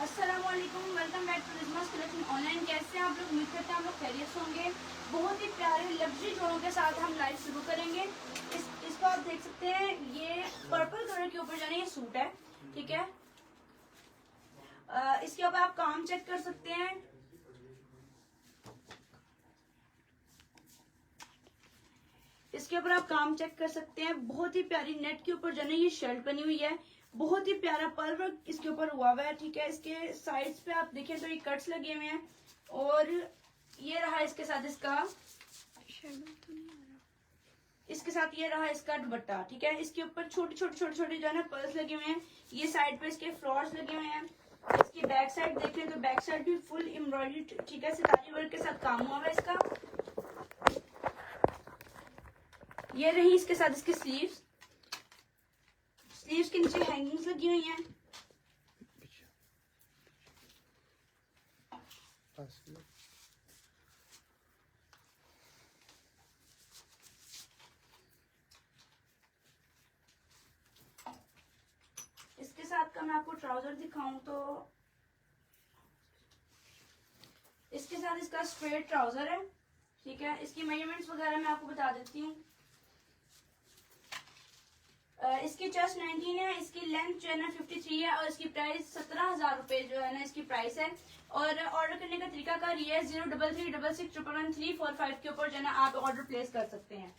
अस्सलामुअलैकुम, welcome back to Rizmas collection online. कैसे हैं आप लोग? उम्मीद करते हैं आप लोग खैरियत से होंगे। बहुत ही प्यारे लग्जरी जोड़ों के साथ हम लाइव शुरू करेंगे। इसको आप देख सकते हैं, ये पर्पल कलर के ऊपर जाने ये सूट है, ठीक है। इसके ऊपर आप काम चेक कर सकते हैं। इसके ऊपर आप काम चेक कर सकते हैं। बहुत ही प्यारी नेट के ऊपर जाने ये शर्ट बनी हुई है। बहुत ही प्यारा पर्ल वर्क इसके ऊपर हुआ हुआ है, ठीक है। इसके साइड्स पे आप देखें तो ये कट्स लगे हुए हैं। और ये रहा इसके साथ ये रहा इसका दुपट्टा, ठीक है। इसके ऊपर छोटे छोटे जो है ना पर्ल्स लगे हुए हैं। ये साइड पे इसके फ्लावर्स लगे हुए हैं। इसकी बैक साइड देखें तो बैक साइड भी फुल एम्ब्रॉयडरी, ठीक है, सितारी वर्क के साथ काम हुआ है इसका। ये रही इसके साथ इसकी स्लीव्स के नीचे हैंगिंग्स लगी हुई हैं। इसके साथ का मैं आपको ट्राउजर दिखाऊं तो इसके साथ इसका स्ट्रेट ट्राउजर है, ठीक है। इसकी मेजरमेंट्स वगैरह मैं आपको बता देती हूँ। इसकी चेस्ट 19 है, इसकी लेंथ जो है ना 53 है और इसकी प्राइस 17,000 रुपए जो है ना इसकी प्राइस है। और ऑर्डर करने का तरीका कार ये है 0336611345 के ऊपर जो है ना आप ऑर्डर प्लेस कर सकते हैं।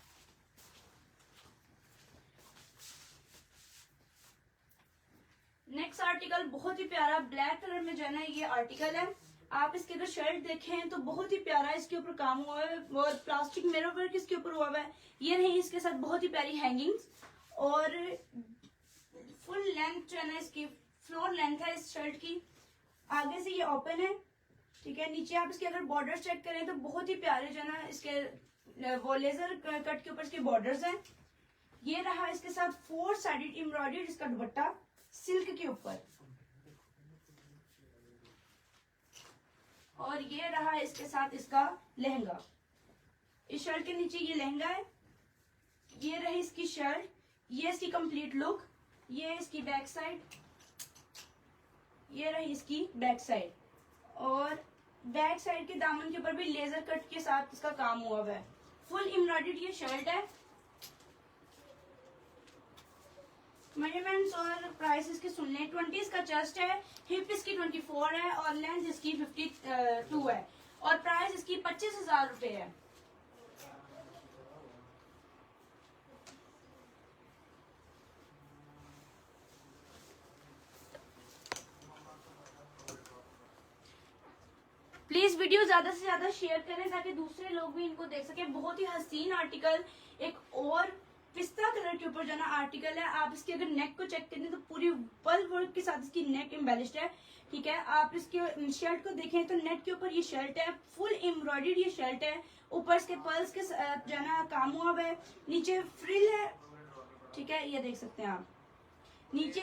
नेक्स्ट आर्टिकल बहुत ही प्यारा ब्लैक कलर में जो है ना ये आर्टिकल है। आप इसके अगर शर्ट देखें तो बहुत ही प्यारा इसके ऊपर काम हुआ है और प्लास्टिक मिरर वर्क इसके ऊपर हुआ है। ये नहीं इसके साथ बहुत ही प्यारी हैंगिंग्स और फुल लेंथ जो है ना इसकी फ्लोर लेंथ है इस शर्ट की। आगे से ये ओपन है, ठीक है। नीचे आप इसके अगर बॉर्डर चेक करें तो बहुत ही प्यारे जो है ना इसके वो लेजर कट के ऊपर इसके बॉर्डर्स हैं। ये रहा इसके साथ 4 साइडेड एम्ब्रॉयडरी इसका दुपट्टा सिल्क के ऊपर। और ये रहा इसके साथ इसका लहंगा। इस शर्ट के नीचे ये लहंगा है। ये रही इसकी शर्ट, ये इसकी कंप्लीट लुक। ये इसकी बैक साइड, ये रही इसकी बैक साइड। और बैक साइड के दामन के ऊपर भी लेजर कट के साथ इसका काम हुआ है। फुल एम्ब्रॉयडर्ड ये शर्ट है। मेजरमेंट्स और प्राइस इसके सुन लें। 20 इसका चेस्ट है, हिप इसकी 24 है और लेंथ इसकी 52 है और प्राइस इसकी 25,000 रुपए है। प्लीज वीडियो ज्यादा से ज्यादा शेयर करें ताकि दूसरे लोग भी इनको देख सके। बहुत ही हसीन आर्टिकल। एक और पिस्ता कलर के ऊपर जो ना आर्टिकल है। आप इसके अगर नेक को चेक करें तो पूरी पर्ल वर्क के साथ इसकी नेक एम्बेलिश्ड है, ठीक है। आप इसके शर्ट को देखें तो नेट के ऊपर ये शर्ट है, फुल एम्ब्रॉयडर्ड ये शर्ट है। ऊपर इसके पर्ल्स के जो ना काम हुआ है। नीचे फ्रिल है, ठीक है, ये देख सकते हैं आप। नीचे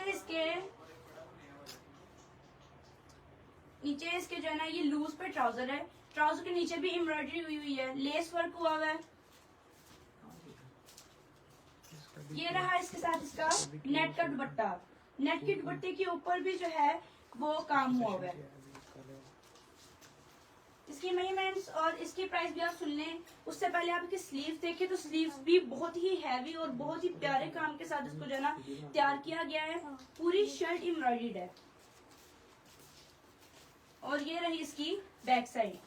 इसके जो है ना ये लूज पे ट्राउजर है। ट्राउजर के नीचे भी एम्ब्रॉयडरी हुई हुई है, लेस वर्क हुआ हुआ है। ये रहा इसके साथ इसका नेट का दुपट्टा। नेट के दुपट्टे के ऊपर भी जो है वो काम हुआ हुआ है। इसकी मेजरमेंट्स और इसकी प्राइस भी आप सुन लें। उससे पहले आप इसकी स्लीव्स देखें तो स्लीव्स भी बहुत ही हैवी और बहुत ही प्यारे काम के साथ इसको जो है ना तैयार किया गया है। पूरी शर्ट एम्ब्रॉयडर्ड है। और ये रही इसकी बैक साइड।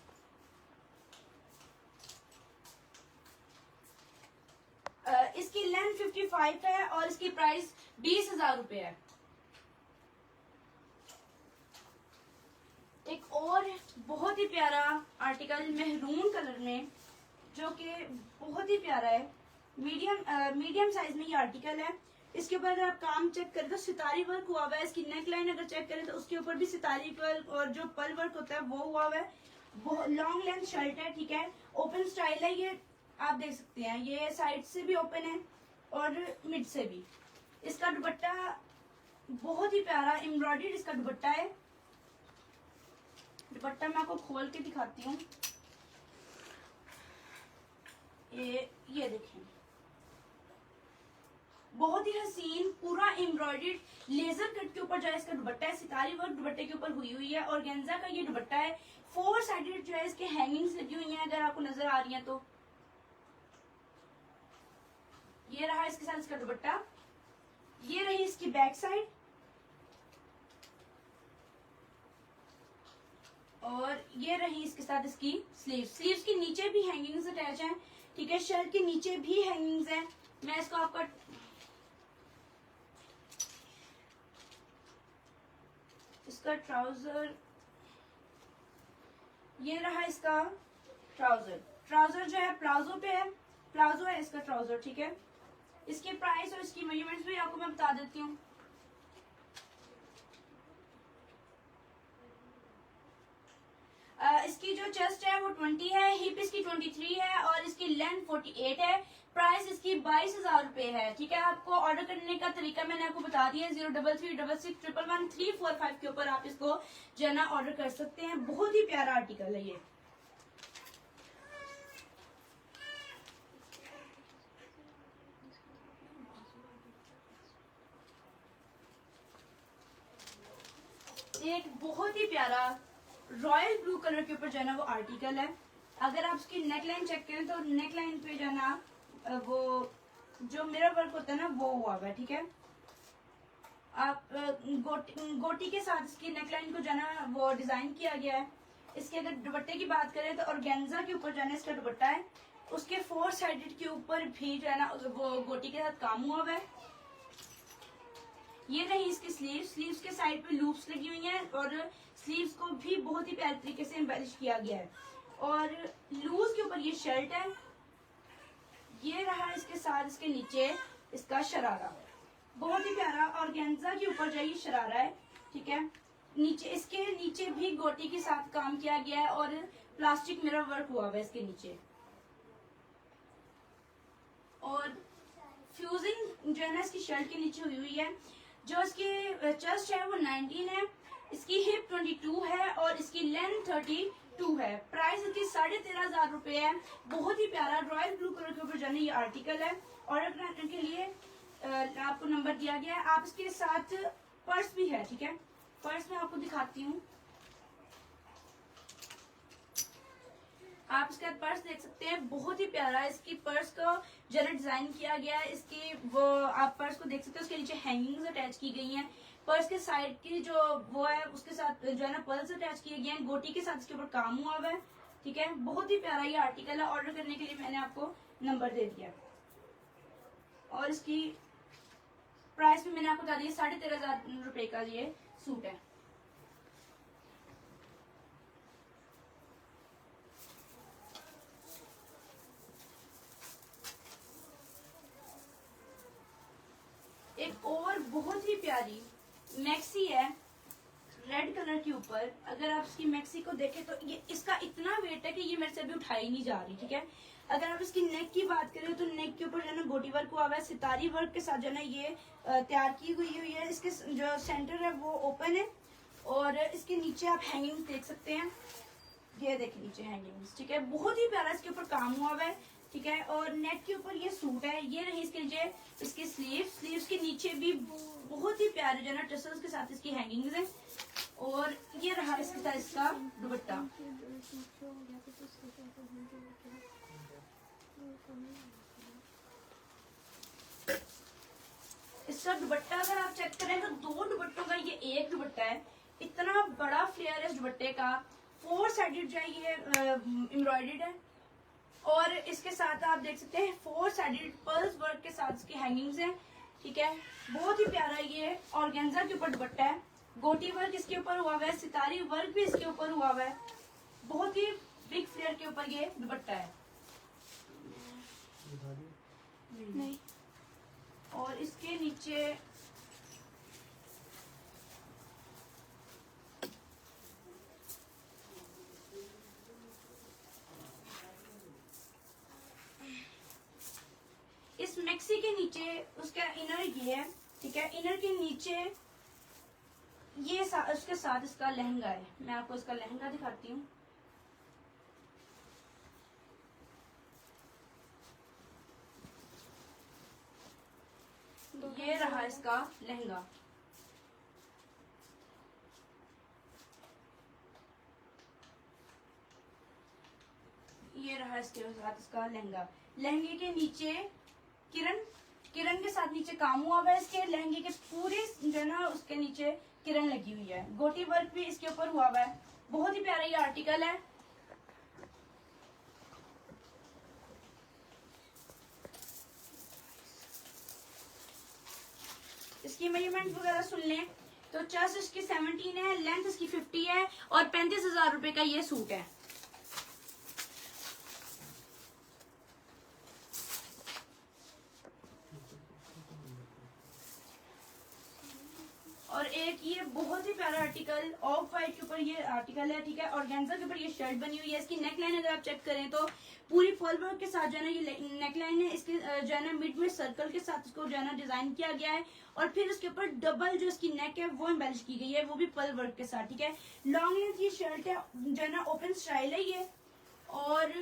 इसकी लेंथ 55 है और इसकी प्राइस 20,000 रुपए है। एक और बहुत ही प्यारा आर्टिकल मेहरून कलर में जो कि बहुत ही प्यारा है। मीडियम साइज में ये आर्टिकल है। इसके ऊपर अगर आप काम चेक करें तो सितारी वर्क हुआ हुआ है। इसकी नेक लाइन अगर चेक करें तो उसके ऊपर भी सितारी वर्क और जो पर्ल वर्क होता है वो हुआ हुआ है। लॉन्ग लेंथ शर्ट है, ठीक है। ओपन स्टाइल है ये, आप देख सकते हैं। ये साइड से भी ओपन है और मिड से भी। इसका दुपट्टा बहुत ही प्यारा एम्ब्रॉयडर्ड इसका दुपट्टा है। दुपट्टा मैं आपको खोल के दिखाती हूँ। ये देखें, बहुत ही हसीन पूरा एम्ब्रॉयडर्ड लेजर कट के ऊपर जो है इसका दुपट्टा है, सितारी वर्क दुपट्टे के ऊपर हुई है। और गेंजा का ये दुपट्टा है, 4 साइडेड जो है इसके हैंगिंग्स लगी हुई हैं, अगर आपको नजर आ रही हैं तो। ये रहा इसके साथ इसका दुपट्टा, ये रही इसकी बैक साइड, और ये रही इसके साथ इसकी स्लीव्स के नीचे भी हैंगिंग्स अटैच हैं, ठीक है। शर्ट के नीचे भी हैंगिंग्स हैं। मैं इसको आपका इसका ट्राउजर, ये रहा इसका ट्राउजर जो है प्लाजो पे है, प्लाजो है इसका ट्राउजर, ठीक है। इसके प्राइस और इसकी मेजरमेंट्स भी आपको मैं बता देती हूँ। इसकी जो चेस्ट है वो 20 है, हिप इसकी 23 है और इसकी लेंथ 48 है। प्राइस इसकी 22,000 रुपए है, ठीक है। आपको ऑर्डर करने का तरीका मैंने आपको बता दिया है, 0336611345 के ऊपर आप इसको जो है ना ऑर्डर कर सकते हैं। बहुत ही प्यारा आर्टिकल है ये। एक बहुत ही प्यारा रॉयल ब्लू कलर के ऊपर जो है ना वो आर्टिकल है। अगर आप इसकी नेकलाइन चेक करें तो नेकलाइन पे जो है ना वो जो मिरर वर्क होता है ना वो हुआ हुआ है, ठीक है। आप गोटी के साथ इसकी नेकलाइन को जो है ना वो डिजाइन किया गया है। इसके अगर दुपट्टे की बात करें तो ऑर्गेन्जा के ऊपर जो है ना इसका दुपट्टा है, उसके 4 साइडेड के ऊपर भी जो है ना वो गोटी के साथ काम हुआ हुआ है। ये रही इसकी स्लीव्स के साइड पे लूप्स लगी हुई हैं और स्लीव्स को भी बहुत ही प्यारे तरीके से एम्बेलिश किया गया है। और लूज के ऊपर ये शर्ट है, ये रहा इसके साथ इसके नीचे इसका शरारा, बहुत ही प्यारा ऑर्गेन्जा के ऊपर जो ये शरारा है, ठीक है। नीचे इसके नीचे भी गोटी के साथ काम किया गया है और प्लास्टिक मिरर वर्क हुआ है इसके नीचे। और फ्यूजिंग जो है ना इसकी शर्ट के नीचे हुई है। जो इसकी चेस्ट है वो 19 है, इसकी हिप 22 है और इसकी लेंथ 32 है। प्राइस इसकी 13,500 रुपए है। बहुत ही प्यारा रॉयल ब्लू कलर के ऊपर जाने ये आर्टिकल है। ऑर्डर करने के लिए आपको नंबर दिया गया है। आप इसके साथ पर्स भी है, ठीक है। पर्स मैं आपको दिखाती हूँ, आप इसका पर्स देख सकते हैं, बहुत ही प्यारा है। इसकी पर्स को जरा डिजाइन किया गया है। इसकी वो आप पर्स को देख सकते हैं, उसके नीचे हैंगिंग्स अटैच की गई हैं। पर्स के साइड की जो वो है उसके साथ जो है ना पर्ल्स अटैच किए गए हैं, गोटी के साथ इसके ऊपर काम हुआ हुआ है, ठीक है। बहुत ही प्यारा ये आर्टिकल है। ऑर्डर करने के लिए मैंने आपको नंबर दे दिया और इसकी प्राइस भी मैंने आपको बता दिया, 13,500 रुपए का ये सूट है। एक और बहुत ही प्यारी मैक्सी है रेड कलर के ऊपर। अगर आप इसकी मैक्सी को देखें तो ये इसका इतना वेट है कि ये मेरे से अभी उठाई नहीं जा रही, ठीक है। अगर आप इसकी नेक की बात करें तो नेक के ऊपर जो है ना गोटी वर्क हुआ हुआ है, सितारी वर्क के साथ जो है ना ये तैयार की हुई है। इसके जो सेंटर है वो ओपन है और इसके नीचे आप हैंगिंग देख सकते हैं, ये देखिए नीचे हैंगिंग्स, ठीक है। बहुत ही प्यारा इसके ऊपर काम हुआ हुआ है, ठीक है। और नेट के ऊपर ये सूट है, ये रही इसके नीचे इसकी स्लीव्स के नीचे भी बहुत ही प्यारे जो है ना टसल्स के साथ इसकी हैंगिंग्स हैं। और ये रहा इसके साथ इसका दुपट्टा। इसका दुपट्टा अगर आप चेक करें तो 2 दुपट्टों का ये एक दुपट्टा है। इतना बड़ा फ्लेयर है इस दुपट्टे का, 4 साइडेड जो है ये एम्ब्रॉयडर्ड है और इसके साथ आप देख सकते हैं 4 साइडेड पर्ल्स वर्क के साथ इसकी हैंगिंग्स हैं, ठीक है। बहुत ही प्यारा ये ऑर्गेन्जा के ऊपर दुपट्टा है, गोटी वर्क इसके ऊपर हुआ हुआ है, सितारी वर्क भी इसके ऊपर हुआ हुआ है। बहुत ही बिग फ्लेयर के ऊपर ये दुपट्टा है। नहीं, और इसके नीचे इस मैक्सी के नीचे उसका इनर ये है, ठीक है। इनर के नीचे ये उसके साथ इसका लहंगा है। मैं आपको इसका लहंगा दिखाती हूँ। ये रहा इसका लहंगा। ये रहा इसके साथ इसका लहंगा। लहंगे के नीचे किरण के साथ नीचे काम हुआ हुआ है। इसके लहंगे के पूरे जो है ना उसके नीचे किरण लगी हुई है। गोटी वर्क भी इसके ऊपर हुआ हुआ है। बहुत ही प्यारा ये आर्टिकल है। इसकी मेजरमेंट वगैरह सुन लें तो चेस्ट इसकी 17 है, लेंथ इसकी 50 है और 35,000 रुपए का ये सूट है। और एक ये बहुत ही प्यारा आर्टिकल ऑफ वाइट के ऊपर ये आर्टिकल है, ठीक है। ऑर्गेन्जा के ऊपर ये शर्ट बनी हुई है। इसकी नेक लाइन अगर आप चेक करें तो पूरी फॉल वर्क के साथ जो है ना ये नेक लाइन है। इसके जो है ना मिड में सर्कल के साथ इसको जो है ना डिजाइन किया गया है और फिर उसके ऊपर डबल जो इसकी नेक है वो एम्बेलिश की गई है, वो भी पर्ल वर्क के साथ, ठीक है। लॉन्ग लेंथ ये शर्ट है, जो है ना ओपन स्टाइल है ये। और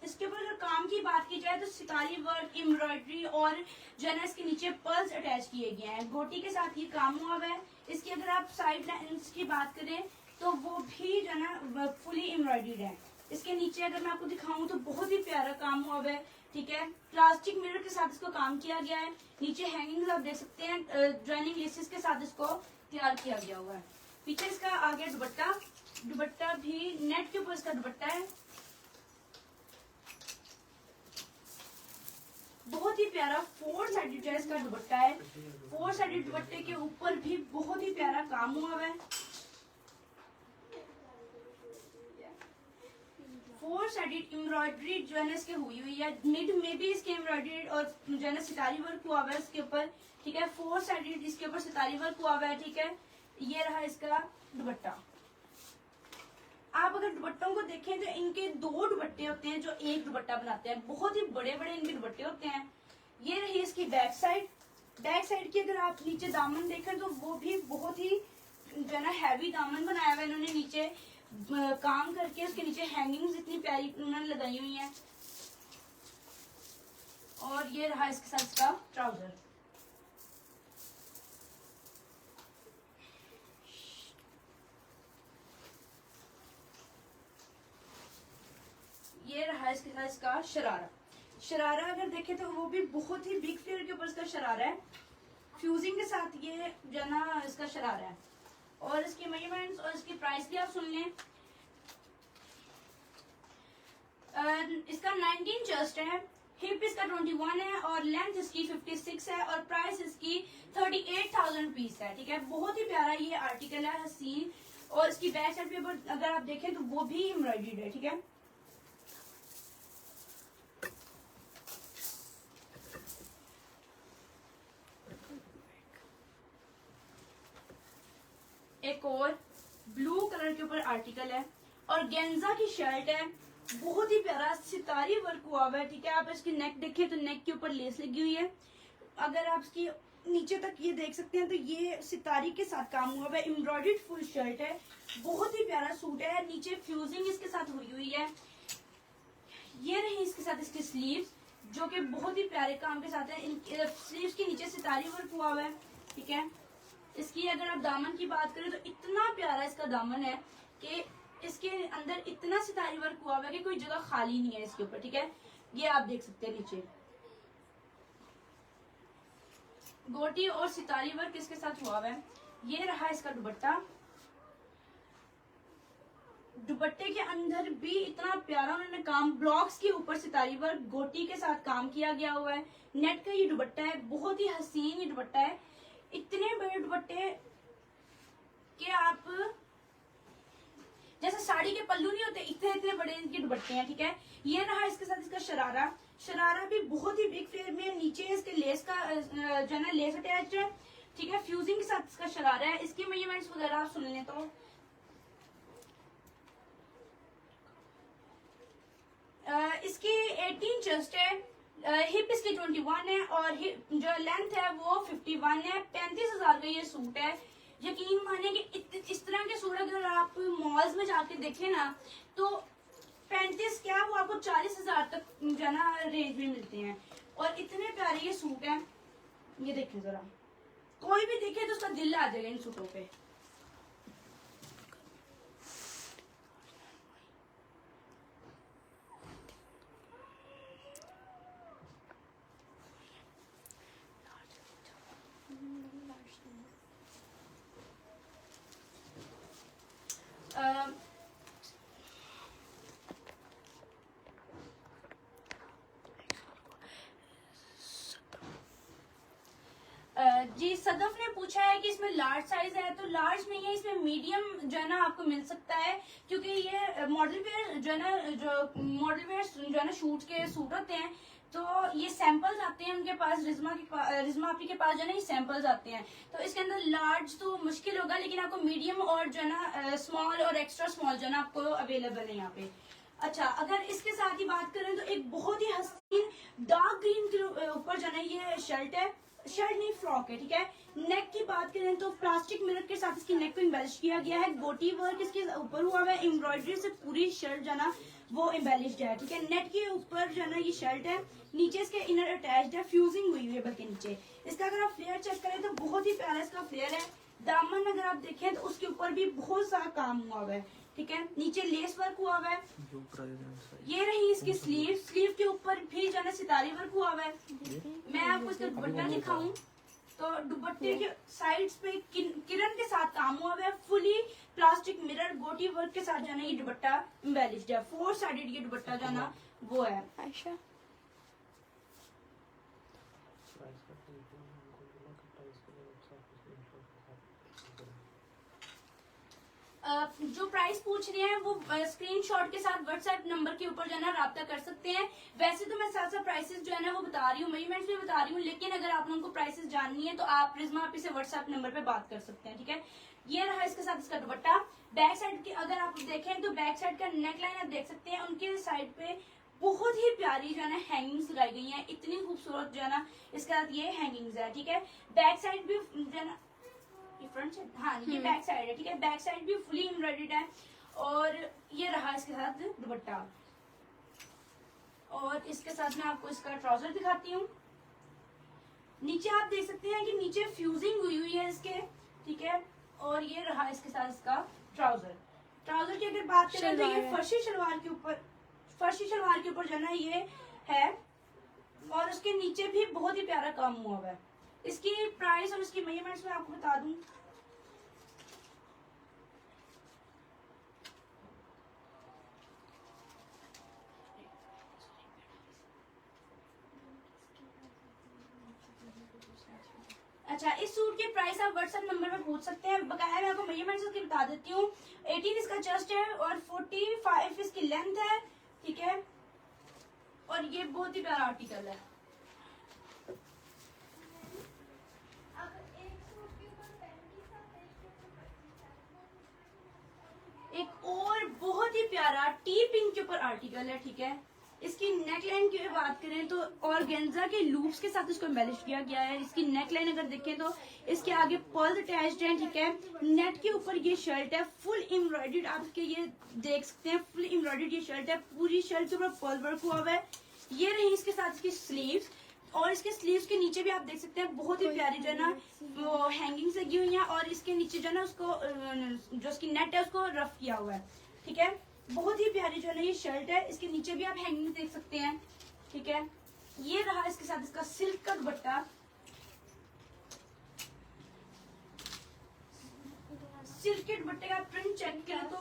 इसके ऊपर अगर काम की बात की जाए तो सितारी वर्क, एम्ब्रॉयडरी और जो है ना इसके नीचे पर्ल्स अटैच किए गए हैं। गोटी के साथ ये काम हुआ हुआ है। इसकी अगर आप साइड लाइन्स की बात करें तो वो भी जो है ना फुली एम्ब्रॉयडर्ड है। इसके नीचे अगर मैं आपको दिखाऊं तो बहुत ही प्यारा काम हुआ हुआ है, ठीक है। प्लास्टिक मिरर के साथ इसको काम किया गया है। नीचे हैंगिंग्स आप देख सकते हैं, ज्वाइनिंग लेसेस के साथ इसको तैयार किया गया हुआ है। पीछे इसका आगे दुपट्टा भी नेट के ऊपर इसका दुपट्टा है। बहुत ही प्यारा 4 साइडेड जो है इसका दुपट्टा है। 4 साइडेड दुपट्टे के ऊपर भी बहुत ही प्यारा काम हुआ है। 4 साइडेड एम्ब्रॉयडरी जो है ना इसके हुई है। मिड में भी इसके एम्ब्रॉयडरी और जो है ना सितारी वर्क हुआ हुआ है इसके ऊपर, ठीक है। 4 साइडेड इसके ऊपर सितारी वर्क हुआ हुआ है, ठीक है। ये रहा इसका दुपट्टा। आप अगर दुपट्टों को देखें तो इनके 2 दुपट्टे होते हैं जो एक दुपट्टा बनाते हैं। बहुत ही बड़े बड़े इनके दुपट्टे होते हैं। ये रही इसकी बैक साइड की अगर आप नीचे दामन देखें तो वो भी बहुत ही जो है ना हैवी दामन बनाया हुआ है इन्होंने। नीचे काम करके उसके नीचे हैंगिंग्स इतनी प्यारी उन्होंने लगाई हुई हैं। और ये रहा इसके साथ इसका ट्राउजर। ये रहा इसके साथ इसका शरारा अगर देखें तो वो भी बहुत ही बिग फ्लेयर के ऊपर इसका शरारा है। फ्यूजिंग के साथ ये जो है ना इसका शरारा है। और इसकी मेजरमेंट्स और इसकी प्राइस भी आप सुन लें। इसका 19 चेस्ट है, हिप इसका 21 है और लेंथ इसकी 56 है और प्राइस इसकी 38,000 रुपीज है, ठीक है। बहुत ही प्यारा ये आर्टिकल है, हसीन। और इसकी बैक साइड पे अगर आप देखें तो वो भी एम्ब्रॉयडर्ड है, ठीक है। एक और ब्लू कलर के ऊपर आर्टिकल है और गेंजा की शर्ट है। बहुत ही प्यारा सितारी वर्क हुआ हुआ है, ठीक है। आप इसकी नेक देखें तो नेक के ऊपर लेस लगी हुई है। अगर आप इसकी नीचे तक ये देख सकते हैं तो ये सितारी के साथ काम हुआ हुआ है। एम्ब्रॉयडर्ड फुल शर्ट है। बहुत ही प्यारा सूट है। नीचे फ्यूजिंग इसके साथ हुई है। ये रही इसके साथ इसकी स्लीव्स जो कि बहुत ही प्यारे काम के साथ है। स्लीव्स के नीचे सितारी वर्क हुआ हुआ है, ठीक है। इसकी अगर आप दामन की बात करें तो इतना प्यारा इसका दामन है कि इसके अंदर इतना सितारी वर्क हुआ हुआ है कि कोई जगह खाली नहीं है इसके ऊपर, ठीक है। ये आप देख सकते हैं नीचे गोटी और सितारी वर्क इसके साथ हुआ हुआ है। ये रहा इसका दुपट्टे के अंदर भी इतना प्यारा उन्होंने काम, ब्लॉक्स के ऊपर सितारी वर्क गोटी के साथ काम किया गया हुआ है। नेट का ये दुपट्टा है, बहुत ही हसीन ये दुपट्टा है। इतने बड़े दुपट्टे कि आप जैसे साड़ी के पल्लू नहीं होते, इतने इतने बड़े इनके दुपट्टे हैं, ठीक है। ये रहा इसके साथ इसका शरारा भी बहुत ही बिग फ्लेयर में। नीचे इसके लेस का जो है ना लेस अटैच है, ठीक है। फ्यूजिंग के साथ इसका शरारा है। इसकी मेजरमेंट्स वगैरह आप सुन लें तो इसकी 18 चेस्ट है, हिप इसकी 21 है और जो लेंथ है वो 51 है। 35,000 का ये सूट है। यकीन माने कि इस तरह के सूट अगर आप मॉल्स में जाके देखें ना तो 35 क्या वो आपको 40,000 तक जो है ना रेंज में मिलते हैं। और इतने प्यारे ये सूट हैं। ये देखें जरा, कोई भी देखे तो उसका दिल आ जाएगा इन सूटों पे। जी सदफ ने पूछा है कि इसमें लार्ज साइज है, तो लार्ज नहीं है, इसमें मीडियम जो है ना आपको मिल सकता है, क्योंकि ये मॉडल वेयर जो है ना, जो मॉडल वेयर जो है ना शूट के सूट होते हैं, तो ये सैंपल्स आते हैं उनके पास, रिज्मा आपी के पास जो है ना ये सैंपल्स आते हैं, तो इसके अंदर लार्ज तो मुश्किल होगा, लेकिन आपको मीडियम और जो है ना स्मॉल और एक्स्ट्रा स्मॉल जो है ना आपको अवेलेबल है यहाँ पे। अच्छा, अगर इसके साथ ही बात करें तो एक बहुत ही हसीन डार्क ग्रीन के ऊपर जो है ना ये शर्ट है, शर्ट नहीं फ्रॉक है, ठीक है। नेक की बात करें तो प्लास्टिक मिरर के साथ इसकी नेक को एम्बेलिश किया गया है, गोटी वर्क इसके ऊपर हुआ है, एम्ब्रॉयडरी से पूरी शर्ट जो है ना वो एम्बेलिश्ड है, ठीक है। नेट के ऊपर जो है ना ये शर्ट है, नीचे इसके इनर अटैच्ड है, फ्यूजिंग हुई है बल्कि नीचे। इसका अगर आप फ्लेयर चेक करें तो बहुत ही प्यारा इसका फ्लेयर है। दामन अगर आप देखें तो उसके ऊपर भी बहुत सारा काम हुआ हुआ है, ठीक है। नीचे लेस वर्क हुआ हुआ है, ये रही इसकी स्लीव, स्लीव के ऊपर भी जो है ना सितारी वर्क हुआ हुआ है। मैं आपको इसका दुपट्टा दिखाऊं तो दुपट्टे के साइड्स पे किरण के साथ काम हुआ हुआ है, फुली प्लास्टिक मिरर गोटी वर्क के साथ जो है ना ये दुपट्टा एम्बेलिश्ड है, 4 साइडेड ये दुपट्टा जो है ना वो है। आयशा जो प्राइस पूछ रहे हैं वो स्क्रीनशॉट के साथ व्हाट्सएप नंबर के ऊपर जो है ना राब्ता कर सकते हैं। वैसे तो मैं साथ साथ प्राइसेस जो है ना वो बता रही हूँ, मेजरमेंट्स भी बता रही हूँ, लेकिन अगर आप लोगों को प्राइसेस जाननी है तो आप रिज्मा आपी से व्हाट्सएप नंबर पे बात कर सकते हैं, ठीक है। ये रहा इसके साथ इसका दुपट्टा। बैक साइड की अगर आप देखें तो बैक साइड का नेक लाइन आप देख सकते हैं, उनके साइड पे बहुत ही प्यारी जो है ना हैंगिंग्स लगाई गई है, इतनी खूबसूरत जो है ना इसके साथ ये हैंगिंग्स है, ठीक है। बैक साइड भी जो है ना ये फ्रंट साइड, हाँ ये बैक साइड है, ठीक है। बैक साइड भी फुली एम्ब्रॉयडर्ड है, और ये रहा इसके साथ दुपट्टा। और इसके साथ मैं आपको इसका ट्राउजर दिखाती हूँ। नीचे आप देख सकते हैं कि नीचे फ्यूजिंग हुई है इसके, ठीक है। और ये रहा इसके साथ इसका ट्राउजर। ट्राउजर की अगर बात करें तो ये फर्शी शलवार के ऊपर जो है ना ये है, और उसके नीचे भी बहुत ही प्यारा काम हुआ हुआ है। इसकी प्राइस और इसकी मेजरमेंट्स मैं आपको बता दूं। अच्छा, इस सूट के प्राइस आप व्हाट्सएप नंबर पे पूछ सकते हैं, बकाया मैं आपको मेजरमेंट्स इसकी बता देती हूँ। 18 इसका चेस्ट है और 45 इसकी लेंथ है, ठीक है। और ये बहुत ही प्यारा आर्टिकल है। एक और बहुत ही प्यारा टी पिंक के ऊपर आर्टिकल है, ठीक है। इसकी नेकलाइन की बात करें तो ऑर्गेन्जा के लूप्स के साथ इसको एम्बेलिश किया गया है। इसकी नेकलाइन अगर देखें तो इसके आगे पर्ल अटैच्ड है, ठीक है। नेट के ऊपर ये शर्ट है, फुल एम्ब्रॉयडर्ड, आपके ये देख सकते हैं फुल एम्ब्रॉयडर्ड ये शर्ट है, पूरी शर्ट के ऊपर पर्ल वर्क हुआ हुआ है। ये रही इसके साथ इसकी स्लीव्स, और इसके स्लीव्स के नीचे भी आप देख सकते हैं बहुत ही प्यारी जो है ना वो हैंगिंग्स लगी हुई है, और इसके नीचे जो है ना उसको जो उसकी नेट है उसको रफ किया हुआ है, ठीक है। बहुत ही प्यारी जो है ना ये शर्ट है, इसके नीचे भी आप हैंगिंग देख सकते हैं, ठीक है। ये रहा इसके साथ इसका सिल्क का दुपट्टा। सिल्क के दुपट्टे का प्रिंट चेक करें तो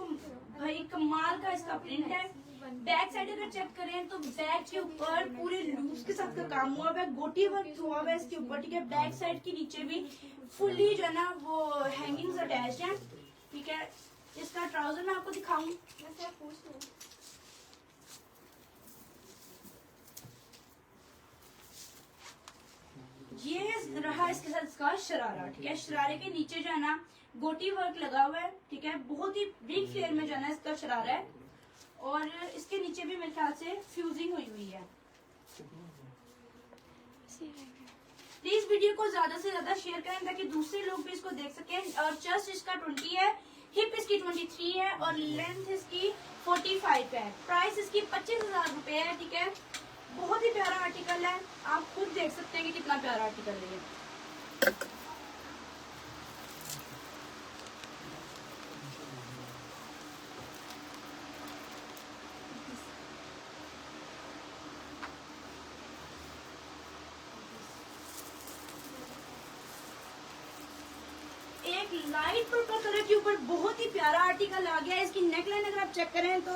भाई कमाल का इसका प्रिंट है। बैक साइड अगर चेक करें तो बैक के ऊपर पूरे लूप्स के साथ का काम हुआ है, गोटी वर्क हुआ है इसके ऊपर, ठीक है। बैक साइड के नीचे भी फुली जो है ना वो हैंगिंग्स अटैच्ड हैं, ठीक है। इसका ट्राउजर मैं आपको दिखाऊं। ये रहा इसके साथ इसका शरारा, ठीक है। शरारे के नीचे जो है ना गोटी वर्क लगा हुआ है, ठीक है। बहुत ही बिग फ्लेयर में जो है ना इसका शरारा है, और इसके नीचे भी मेरे ख्याल से फ्यूजिंग हुई है। प्लीज वीडियो को ज्यादा से ज्यादा शेयर करें ताकि दूसरे लोग भी इसको देख सकें। और चेस्ट इसका 20 है, हिप इसकी 23 है, और लेंथ इसकी 45 है। प्राइस इसकी 25,000 रुपए है, ठीक है। बहुत ही प्यारा आर्टिकल है, आप खुद देख सकते हैं कि कितना प्यारा आर्टिकल है। लाइट पर्पल कलर के ऊपर बहुत ही प्यारा आर्टिकल आ गया है। इसकी नेकलाइन अगर आप चेक करें तो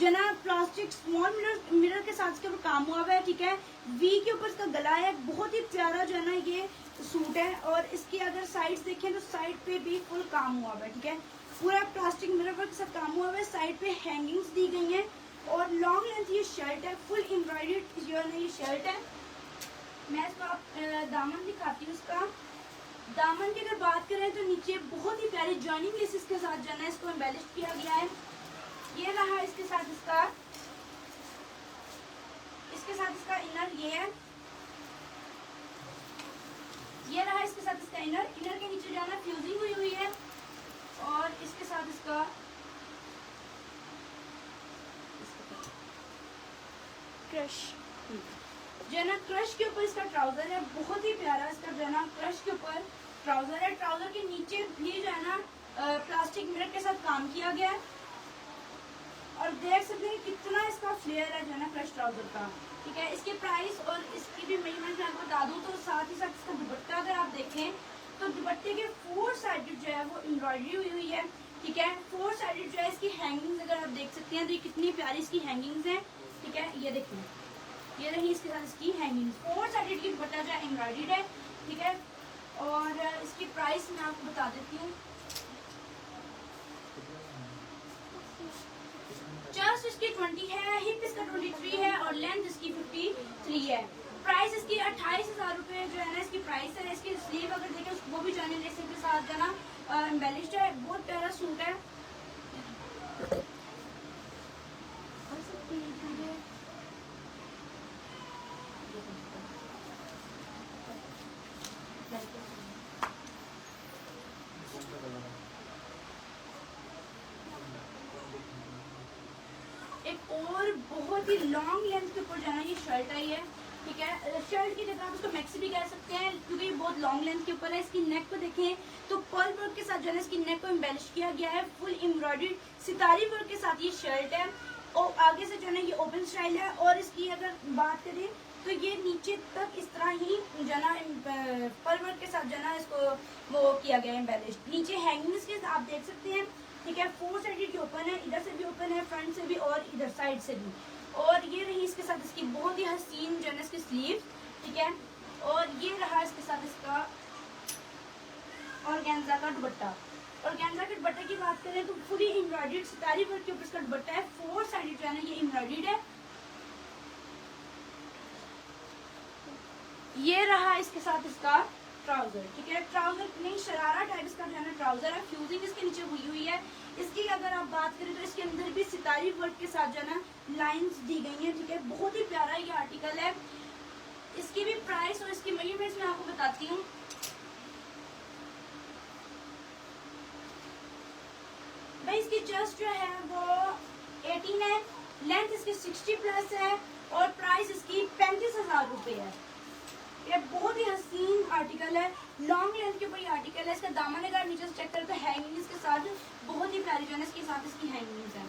जो है ना प्लास्टिक स्मॉल मिरर के साथ इसके ऊपर काम हुआ हुआ है, ठीक है। वी के ऊपर इसका गला है, बहुत ही प्यारा जो है ना ये सूट है। और इसकी अगर साइड्स देखें तो साइड पे भी फुल काम हुआ हुआ है, ठीक है। पूरा प्लास्टिक मिरर वर्क के साथ काम हुआ हुआ है, साइड पे हैंगिंग्स दी गई हैं और लॉन्ग लेंथ ये शर्ट है, फुल एम्ब्रॉयडर्ड जो है ना ये शर्ट है। मैं इसको आप दामन दिखाती हूँ। इसका दामन की अगर बात करें तो नीचे बहुत ही प्यारी जॉइनिंग लेसेस के साथ जो है ना इसको एम्बेलिश किया गया है। ये रहा इसके साथ इसका इनर, ये रहा इसके साथ इसका इनर के नीचे जो है ना फ्यूजिंग हुई हुई है और इसके साथ इसका क्रश जो है ना क्रश के ऊपर इसका ट्राउजर है, बहुत ही प्यारा इसका जो है ना क्रश के ऊपर ट्राउजर है। ट्राउजर के नीचे भी जो है ना प्लास्टिक मिरर के साथ काम किया गया है और देख सकते हैं कितना इसका फ्लेयर है जो है ना क्रश ट्राउजर का, ठीक है। इसके प्राइस और इसकी भी मेजरमेंट मैं आपको बता दूं तो साथ ही साथ इसका दुपट्टा अगर आप देखें तो दुपट्टे के 4 साइडेड जो है वो एम्ब्रॉयडरी हुई हुई है, ठीक है। 4 साइडेड जो है इसकी हैंगिंग्स अगर आप देख सकते हैं तो ये कितनी प्यारी इसकी हैंगिंग्स हैं, ठीक है। ये देखिए, ये रही इसके साथ इसकी हैंगिंग्स। 4 साइडेड की दुपट्टा जो है एम्ब्रॉयडर्ड है, ठीक है। और इसकी प्राइस मैं आपको बता देती हूँ। चेस्ट इसकी 20 है, हिप इसका 23 है और लेंथ इसकी 53 है। प्राइस इसकी 28,000 रुपये जो है ना इसकी प्राइस है। इसकी स्लीव अगर देखें वो भी जॉइनिंग लेस के साथ जो है ना एम्बेलिश्ड है, बहुत प्यारा सूट है। एक और बहुत ही लॉन्ग लेंथ के ऊपर जो है ये शर्ट आई है, ठीक है। शर्ट की जगह आप इसको मैक्सी भी कह सकते हैं क्योंकि ये बहुत लॉन्ग लेंथ के ऊपर है। इसकी नेक को देखें तो पर्ल वर्क के साथ जो है इसकी नेक को एम्बेलिश किया गया है, फुल एम्ब्रॉयडर्ड सितारी वर्क के साथ ये शर्ट है और आगे से जो है ये ओपन स्टाइल है। और इसकी अगर बात करें तो ये नीचे तक इस तरह ही जो है ना पर्ल वर्क के साथ जो है ना इसको वो किया गया है एम्बेलिश। नीचे हैंगिंग्स के आप देख सकते हैं, ठीक है। 4 साइडेड की ओपन है, इधर से भी ओपन है, फ्रंट से भी और इधर साइड से भी। और ये रही इसके साथ इसकी बहुत ही हसीन जो है इसकी स्लीव, ठीक है। और ये रहा इसके साथ इसका ऑर्गेन्जा का दुपट्टा। ऑर्गेन्जा के दुपट्टे की बात करें तो पूरी एम्ब्रॉयडर्ड सितारी वर्क के ऊपर इसका दुपट्टा है, 4 साइडेड जो है ना ये एम्ब्रॉयडर्ड है। ये रहा इसके साथ इसका ट्राउजर, ठीक है। ट्राउजर नहीं शरारा टाइप इसका जो है ना ट्राउजर है, फ्यूजिंग इसके नीचे हुई हुई है। इसकी अगर आप बात करें तो इसके अंदर भी सितारी वर्क के साथ जो है ना लाइंस दी गई हैं, ठीक है। बहुत ही प्यारा ये आर्टिकल है। इसकी भी प्राइस और इसकी मेजरमेंट्स मैं आपको बताती हूँ। भाई इसकी चेस्ट जो है वो 18 है, लेंथ इसकी 60+ है और प्राइस इसकी 35,000 रुपये है। ये बहुत ही हसीन आर्टिकल है, लॉन्ग लेंथ के ऊपर ये आर्टिकल है। इसका दामन अगर नीचे से चेक करें तो हैंगिंग्स के साथ बहुत ही प्यारी जो है इसके साथ इसकी हैंगिंग्स है।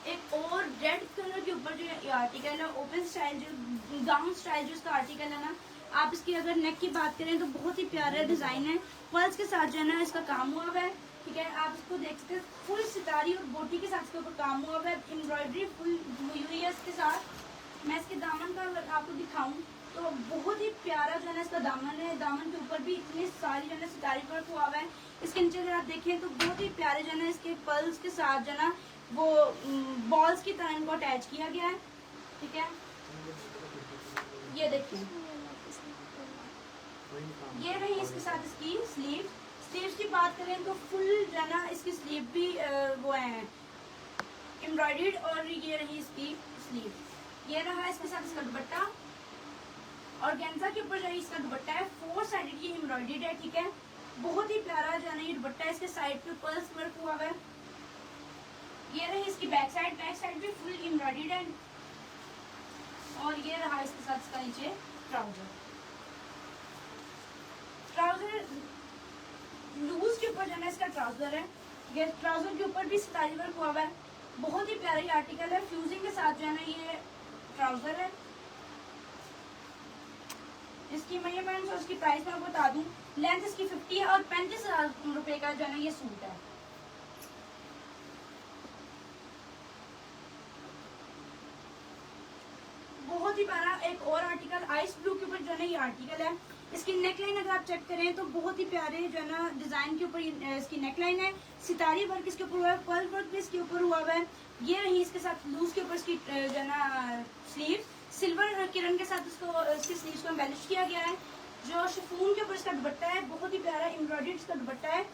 एक और रेड कलर के ऊपर जो ये आर्टिकल है, ओपन स्टाइल जो गाउन स्टाइल जो इसका आर्टिकल है ना, आप इसकी अगर नेक की बात करें तो बहुत ही प्यारा डिजाइन है, पर्ल्स के साथ जो है ना इसका काम हुआ हुआ है, ठीक है। आप इसको देख सकते हैं फुल सितारी और बोटी के साथ इसके ऊपर काम हुआ हुआ है, एम्ब्रॉयडरी फुल हुई हुई है इसके साथ। मैं इसके दामन का अगर आपको दिखाऊं तो बहुत ही प्यारा जो है ना इसका दामन है। दामन के ऊपर भी इतनी सारी जो है ना सितारी वर्क हुआ हुआ है। इसके नीचे अगर आप देखें तो बहुत ही प्यारे जो है ना इसके पर्ल्स के साथ जो है ना वो बॉल्स की तरह इनको अटैच किया गया है, ठीक है। ये देखिए, ये रही इसके साथ इसकी स्लीव। स्लीव्स की बात करें तो फुल जो है ना इसकी स्लीव भी वो है एम्ब्रॉयडर्ड और ये रही इसकी स्लीव। ये रहा इसके साथ इसका दुपट्टा और ऑर्गेन्जा के ऊपर जो है इसका दुपट्टा है, 4 साइडेड ये एम्ब्रॉयडर्ड है, ठीक है। बहुत ही प्यारा जो है ना ये दुपट्टा है, इसके साइड पे पर्ल्स वर्क हुआ है। ये रही इसकी बैक साइड भी फुल एम्ब्रॉयडर्ड है और ये रहा इसके साथ इसका नीचे ट्राउजर लूज के ऊपर जो है इसका ट्राउजर है। ये ट्राउजर के ऊपर भी सितारी वर्क हुआ है, बहुत ही प्यारी आर्टिकल है। फ्यूजिंग के साथ जो है ना ये ट्राउजर है। इसकी मेजरमेंट और इसकी प्राइस मैं आपको बता दूं, लेंथ इसकी 50 है और 35,000 रुपए का जो है ना ये सूट है। बहुत ही प्यारा एक और आर्टिकल आइस ब्लू के ऊपर जो है ना ये आर्टिकल है। इसकी नेकलाइन अगर आप चेक करें तो बहुत ही प्यारे जो है ना डिजाइन के ऊपर इसकी नेकलाइन है। सितारी वर्क इसके ऊपर हुआ है, पर्ल वर्क भी इसके ऊपर हुआ है। ये रही इसके साथ लूज के ऊपर इसकी जो है ना स्लीव, सिल्वर किरण के साथ इसको इसकी स्लीव्स को एम्बेलिश किया गया है। जो शिफॉन के ऊपर इसका दुपट्टा है, बहुत ही प्यारा एम्ब्रॉयडर्ड इसका दुपट्टा है।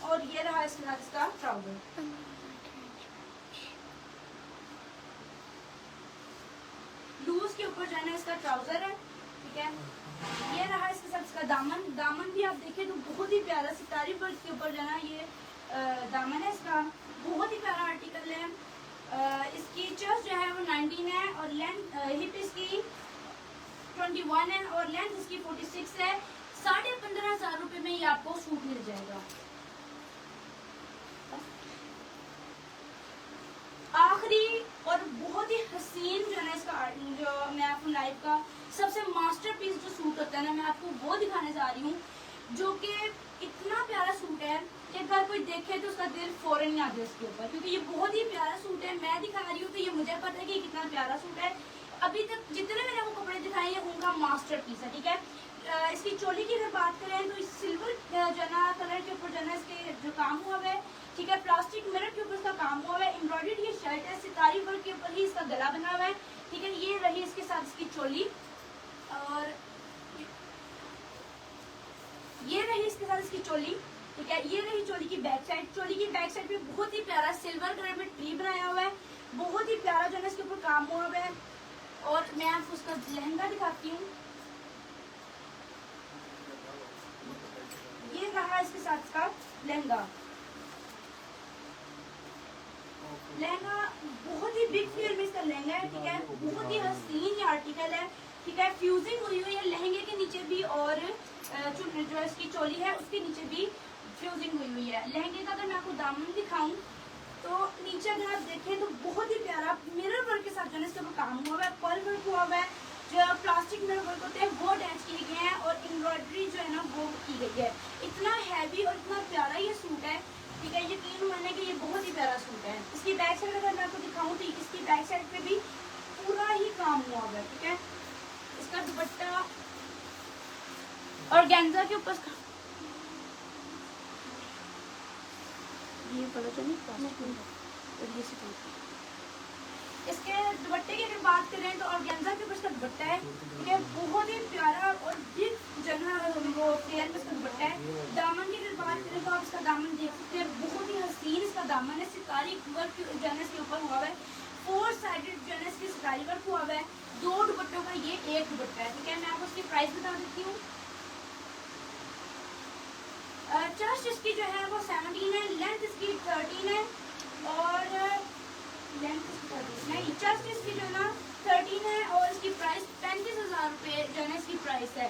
और ये रहा इसके साथ इसका ट्राउजर। लूज के ऊपर जो है ना इसका ट्राउजर है, ठीक है। ये रहा इसके साथ इसका दामन। दामन भी आप देखें तो बहुत ही प्यारा सितारी वर्क के ऊपर जो है ना ये दामन है इसका, बहुत ही प्यारा आर्टिकल है। इसकी चेस्ट जो है वो 19 है और लेंथ हिप इसकी 21 है और लेंथ इसकी 46 है। 15,500 रुपए में ये आपको सूट मिल जाएगा। आखिरी और बहुत ही हसीन जो है ना इसका जो मैं आपको लाइव का सबसे मास्टरपीस जो सूट होता है ना, मैं आपको वो दिखाने जा रही हूँ, जो कि इतना प्यारा सूट है। एक बार कोई देखे तो उसका दिल फौरन ही आ जाए इसके ऊपर, क्योंकि ये बहुत ही प्यारा सूट है। मैं दिखा रही हूँ तो ये मुझे पता है कि कितना प्यारा सूट है। अभी तक जितने मैंने आपको कपड़े दिखाए हैं उनका मास्टरपीस है, ठीक है। इसकी चोली की अगर बात करें तो सिल्वर जो है ना कलर के ऊपर जो है ना इसके जो काम हुआ है, ठीक है। प्लास्टिक मिरर के ऊपर इसका काम हुआ है। एम्ब्रॉयडर्ड ये शर्ट है, सितारी वर्क के ऊपर ही इसका गला बना हुआ है, ठीक है। ये रही इसके साथ इसकी चोली और ये रही इसके साथ इसकी चोली, ठीक है। ये रही चोली की बैक साइड। चोली की बैक साइड पे बहुत ही प्यारा सिल्वर कलर में ट्री बनाया हुआ है, बहुत ही प्यारा जो है इसके ऊपर काम हुआ है। और मैं आपको उसका लहंगा दिखाती हूँ। ये रहा इसके साथ इसका लहंगा। लहंगा बहुत ही बिग फ्लेयर में इसका लहंगा है, ठीक है। बहुत ही हसीन ये आर्टिकल है, ठीक है। फ्यूजिंग हुई हुई है लहंगे के नीचे भी और जो इसकी चोली है उसके नीचे भी फ्यूजिंग हुई हुई है। लहंगे का अगर मैं आपको दामन दिखाऊं तो नीचे अगर आप देखें तो बहुत ही प्यारा मिरर वर्क के साथ जो है इसके ऊपर काम हुआ है, पर्ल वर्क हुआ है। जो प्लास्टिक मिरर वर्क होते हैं वो अटैच किए गए हैं और एम्ब्रॉयडरी जो है ना वो की गई है। इतना हैवी और इतना प्यारा ये सूट है, ठीक है। यकीन माने कि ये बहुत ही प्यारा सूट है। इसकी बैक साइड अगर मैं आपको दिखाऊं तो इसकी बैक साइड पे भी पूरा ही काम हुआ है, ठीक है। इसका दुपट्टा और गेंजा के ऊपर ये पता तो नहीं। इसके दुपट्टे की अगर बात करें तो ऑर्गेन्जा के ऊपर इसका दुपट्टा है, ठीक है। बहुत ही प्यारा और बिग जगह वो फ्लेयर में इसका दुपट्टा है। दामन की अगर बात करें तो आप इसका दामन देख सकते हैं, बहुत ही हसीन इसका दामन है। सितारी वर्क जो है इसके ऊपर हुआ है, 4 साइडेड जो है इसकी सितारी वर्क हुआ है। 2 दुपट्टों का ये एक दुपट्टा है, ठीक है। मैं आपको इसकी प्राइस बता देती हूँ। चेस्ट इसकी जो है वो 17 है, लेंथ इसकी 13 है और लेंथ नहीं, चेस्ट इसकी जो है ना 13 है और इसकी प्राइस 35,000 रुपये जो है ना इसकी प्राइस है।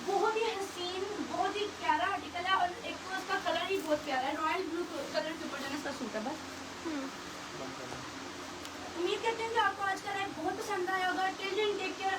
बहुत ही हसीन, बहुत ही प्यारा आर्टिकल है और एक तो इसका कलर ही बहुत प्यारा है, रॉयल ब्लू कलर के ऊपर जो है इसका सूट है। बस उम्मीद करते हैं कि आपको आज का लाइव बहुत पसंद आया होगा। Till then take care.